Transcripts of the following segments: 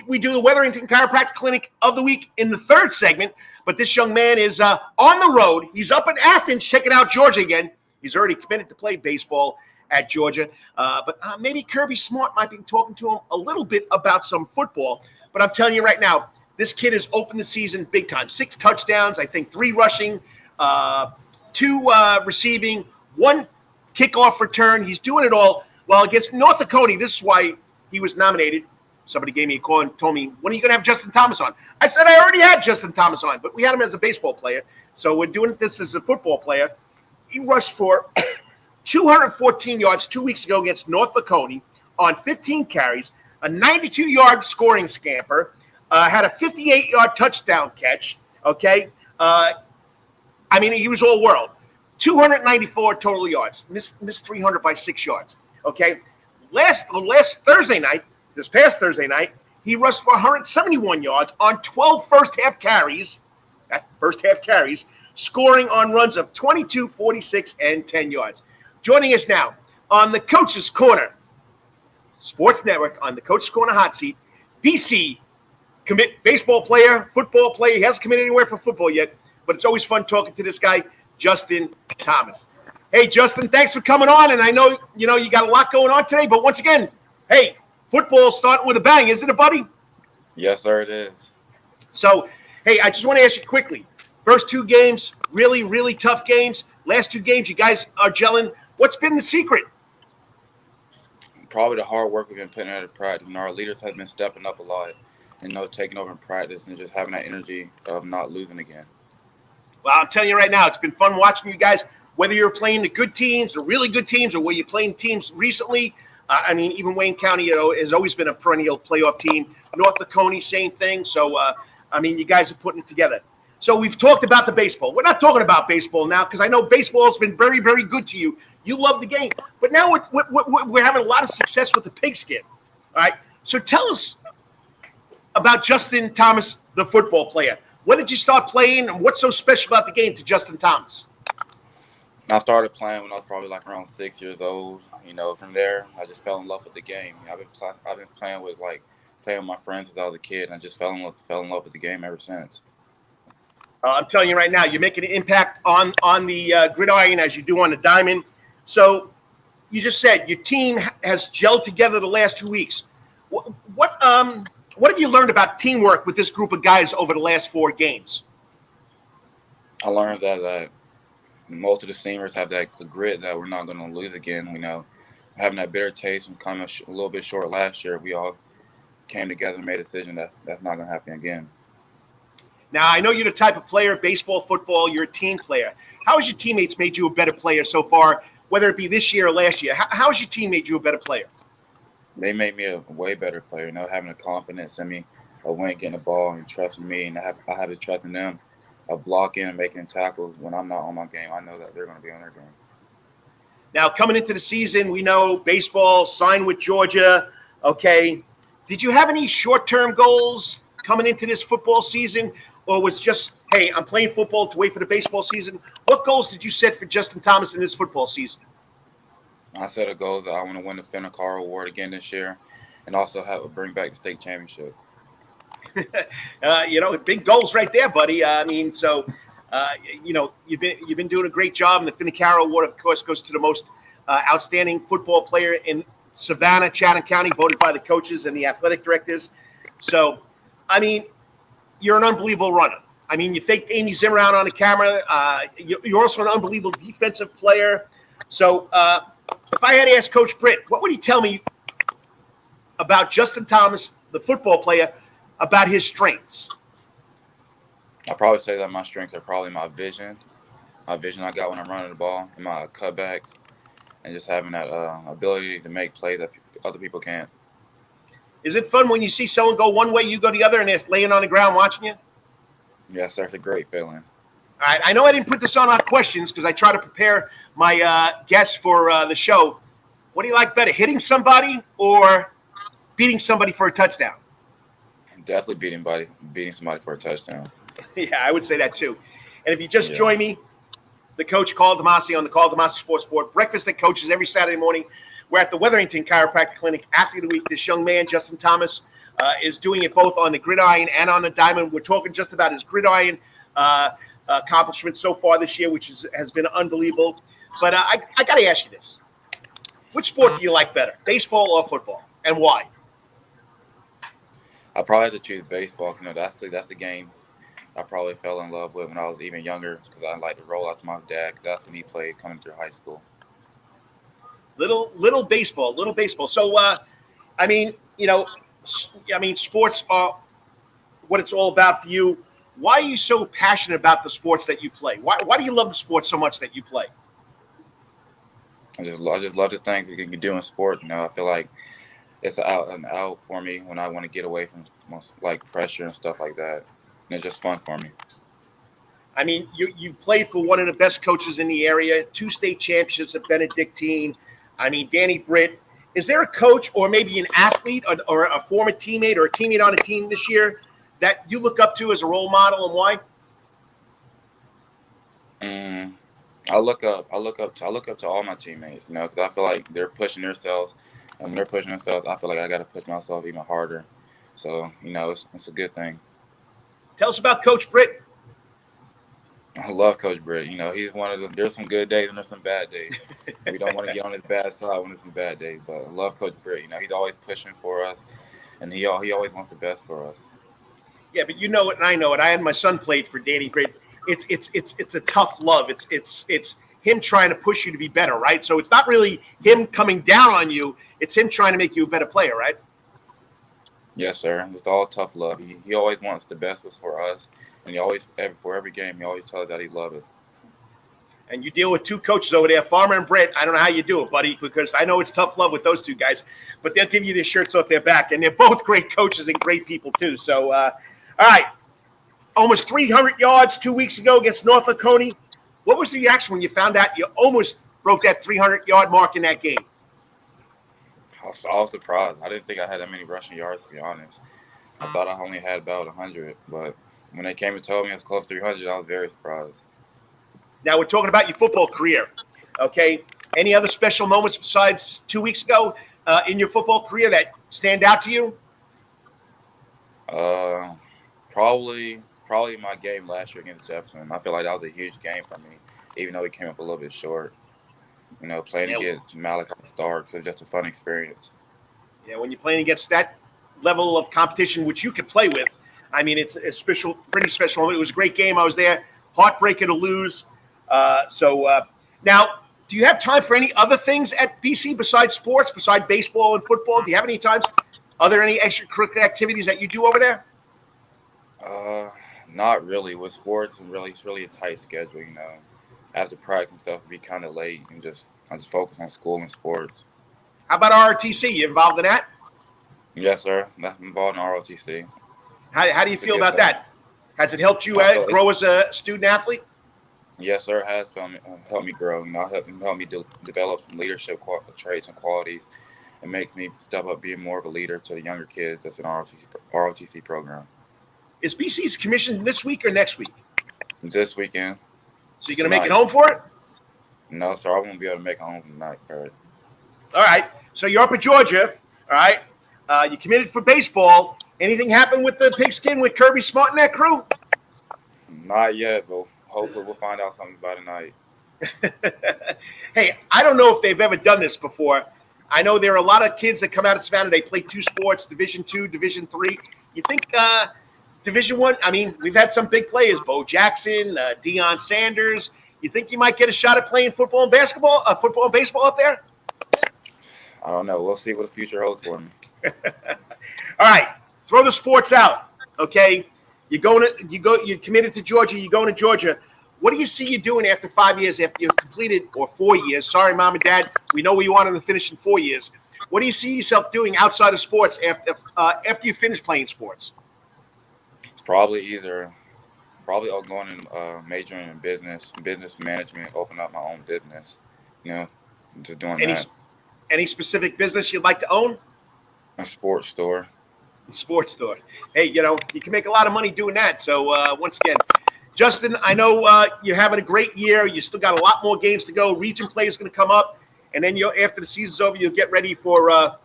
we do the Wetherington Chiropractic Clinic of the Week in the third segment, but this young man is on the road. He's up in Athens checking out Georgia again. He's already committed to play baseball at Georgia, but maybe Kirby Smart might be talking to him a little bit about some football. But I'm telling you right now, this kid has opened the season big time. 6 touchdowns, I think 3 rushing, 2 receiving, 1 kickoff return. He's doing it all. Well, against North Dakota, this is why he was nominated. Somebody gave me a call and told me, when are you going to have Justin Thomas on? I said, I already had Justin Thomas on, but we had him as a baseball player. So we're doing this as a football player. He rushed for 214 yards 2 weeks ago against North Dakota on 15 carries, a 92-yard scoring scamper, had a 58-yard touchdown catch, okay? He was all world. 294 total yards, missed 300 by 6 yards, okay? Last Thursday night, this past Thursday night, he rushed for 171 yards on 12 first-half carries, scoring on runs of 22, 46, and 10 yards. Joining us now on the Coach's Corner Sports Network, on the Coach's Corner hot seat, BC baseball player, football player. He hasn't committed anywhere for football yet, but it's always fun talking to this guy, Justin Thomas. Hey, Justin, thanks for coming on, and I know you got a lot going on today, but once again, hey, football's starting with a bang, isn't it, buddy? Yes, sir, it is. So, hey, I just want to ask you quickly. First 2 games, really, really tough games. Last 2 games, you guys are gelling. What's been the secret? Probably the hard work we've been putting out of practice. Our leaders have been stepping up a lot and taking over in practice and just having that energy of not losing again. Well, I'm telling you right now, it's been fun watching you guys, whether you're playing the good teams, the really good teams, or where you're playing teams recently. Even Wayne County, has always been a perennial playoff team. North Dakota, same thing. So, you guys are putting it together. So we've talked about the baseball. We're not talking about baseball now because I know baseball has been very, very good to you. You love the game. But now we're having a lot of success with the pigskin. All right? So tell us about Justin Thomas, the football player. When did you start playing, and what's so special about the game to Justin Thomas? I started playing when I was probably around 6 years old. From there, I just fell in love with the game. I've been playing with my friends since I was a kid, and I just fell in love with the game ever since. I'm telling you right now, you're making an impact on the gridiron as you do on the diamond. So you just said your team has gelled together the last 2 weeks. What have you learned about teamwork with this group of guys over the last 4 games? I learned that most of the seniors have that grit that we're not going to lose again. Having that bitter taste and coming a little bit short last year, we all came together and made a decision that that's not going to happen again. Now, I know you're the type of player, baseball, football, you're a team player. How has your teammates made you a better player so far, whether it be this year or last year? How has your team made you a better player? They made me a way better player, having the confidence in me of getting the ball and trusting me. And I have the trust in them of blocking and making tackles when I'm not on my game. I know that they're going to be on their game. Now, coming into the season, we know baseball, signed with Georgia, okay. Did you have any short-term goals coming into this football season? Or was just, hey, I'm playing football to wait for the baseball season? What goals did you set for Justin Thomas in this football season? I set a goal that I want to win the Fenner Carl Award again this year and also bring back the state championship. Big goals right there, buddy. You've been doing a great job. And the Fenner Carl Award, of course, goes to the most outstanding football player in Savannah, Chatham County, voted by the coaches and the athletic directors. So, you're an unbelievable runner. You faked Amy Zimmer out on the camera. You're also an unbelievable defensive player. So if I had to ask Coach Britt, what would he tell me about Justin Thomas, the football player, about his strengths? I'd probably say that my strengths are probably my vision I got when I'm running the ball, and my cutbacks, and just having that ability to make plays that other people can't. Is it fun when you see someone go one way, you go the other, and they're laying on the ground watching you? Yes, sir. It's a great feeling. All right. I know I didn't put this on our questions because I try to prepare my guests for the show. What do you like better, hitting somebody or beating somebody for a touchdown? Definitely beating somebody for a touchdown. Yeah, I would say that too. And if you just join me, the coach, Karl DeMasi, on the Karl DeMasi Sports Report, breakfast that coaches every Saturday morning. We're at the Wetherington Chiropractic Clinic Athlete of the Week. This young man, Justin Thomas, is doing it both on the gridiron and on the diamond. We're talking just about his gridiron accomplishments so far this year, which has been unbelievable. But I got to ask you this. Which sport do you like better, baseball or football, and why? I probably have to choose baseball. That's the game I probably fell in love with when I was even younger because I like to roll out to my dad. That's when he played coming through high school. Little baseball. So, sports are what it's all about for you. Why are you so passionate about the sports that you play? Why do you love the sports so much that you play? I just love the things you can do in sports. I feel like it's an out for me when I want to get away from like pressure and stuff like that. And it's just fun for me. I mean, you played for one of the best coaches in the area, 2 state championships at Benedictine. I mean, Danny Britt. Is there a coach or maybe an athlete or a former teammate or a teammate on a team this year that you look up to as a role model, and why? I look up to all my teammates, because I feel like they're pushing themselves, and when they're pushing themselves, I feel like I got to push myself even harder. So, it's a good thing. Tell us about Coach Britt. I love Coach Britt. He's one of them. There's some good days and there's some bad days. We don't want to get on his bad side when there's some bad days, but I love Coach Britt. He's always pushing for us, and he always wants the best for us. Yeah, but you know it, and I know it. I had my son played for Danny Britt. It's a tough love. It's him trying to push you to be better, right? So it's not really him coming down on you. It's him trying to make you a better player, right? Yes, sir. It's all tough love. He always wants the best for us, and he always, for every game, he always tells us that he loves us. And you deal with 2 coaches over there, Farmer and Britt. I don't know how you do it, buddy, because I know it's tough love with those 2 guys, but they'll give you their shirts off their back, and they're both great coaches and great people too. So, all right, almost 300 yards 2 weeks ago against North Laconia. What was the reaction when you found out you almost broke that 300-yard mark in that game? I was surprised. I didn't think I had that many rushing yards, to be honest. I thought I only had about 100, but when they came and told me it was close to 300, I was very surprised. Now we're talking about your football career, okay? Any other special moments besides 2 weeks ago in your football career that stand out to you? Probably my game last year against Jefferson. I feel like that was a huge game for me, even though we came up a little bit short. Playing against Malachi Starks, it was just a fun experience. Yeah, when you're playing against that level of competition, which you could play with, I mean, it's a pretty special moment. It was a great game. I was there. Heartbreaker to lose. Now, do you have time for any other things at BC besides sports, besides baseball and football? Do you have any times? Are there any extracurricular activities that you do over there? Not really. With sports, it's really a tight schedule. After practice and stuff, it'd be kind of late, and I just focus on school and sports. How about ROTC? You involved in that? Yes, sir. I'm involved in ROTC. How do you feel about that? Has it helped you grow as a student athlete? Yes, sir. It has helped me grow. Helped me develop some leadership traits and qualities. It makes me step up being more of a leader to the younger kids that's in ROTC program. Is BC's commission this week or next week? This weekend. So you're going to make it home for it? No, sir. I won't be able to make it home tonight. All right. So you're up at Georgia. All right. You committed for baseball. Anything happen with the pigskin with Kirby Smart and that crew? Not yet, but hopefully we'll find out something by tonight. Hey, I don't know if they've ever done this before. I know there are a lot of kids that come out of Savannah. They play 2 sports, Division II, Division III. You think Division I? I mean, we've had some big players, Bo Jackson, Deion Sanders. You think you might get a shot at playing football and baseball up there? I don't know. We'll see what the future holds for me. All right, throw the sports out. Okay, you're committed to Georgia. You're going to Georgia. What do you see you doing after 5 years? After you've completed, or 4 years? Sorry, Mom and Dad. We know you wanted to finish in 4 years. What do you see yourself doing outside of sports after you finish playing sports? Probably I'll go in majoring in business management, open up my own business. Just doing that. Any specific business you'd like to own? A sports store. Hey, you can make a lot of money doing that. So once again, Justin, I know you're having a great year. You still got a lot more games to go. Region play is going to come up, and then after the season's over, you'll get ready for a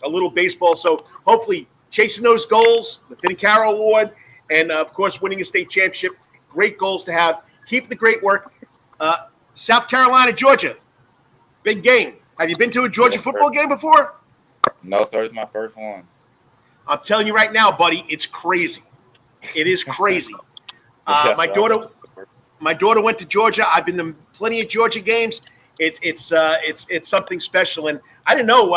little baseball. So hopefully chasing those goals, the Finicaro Award, and, of course, winning a state championship. Great goals to have. Keep the great work. South Carolina, Georgia, big game. Have you been to a Georgia football game before? No, sir. It's my first one. I'm telling you right now, buddy, it's crazy. It is crazy. My daughter went to Georgia. I've been to plenty of Georgia games. It's something special, and I didn't know.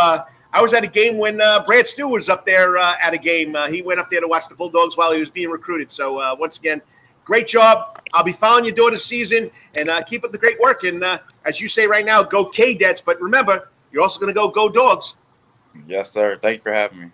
I was at a game when Brad Stewart was up there at a game. He went up there to watch the Bulldogs while he was being recruited. So once again, great job. I'll be following your daughter's season, and keep up the great work. And as you say right now, go K-Dets. But remember, you're also going to go Dogs. Yes, sir. Thank you for having me.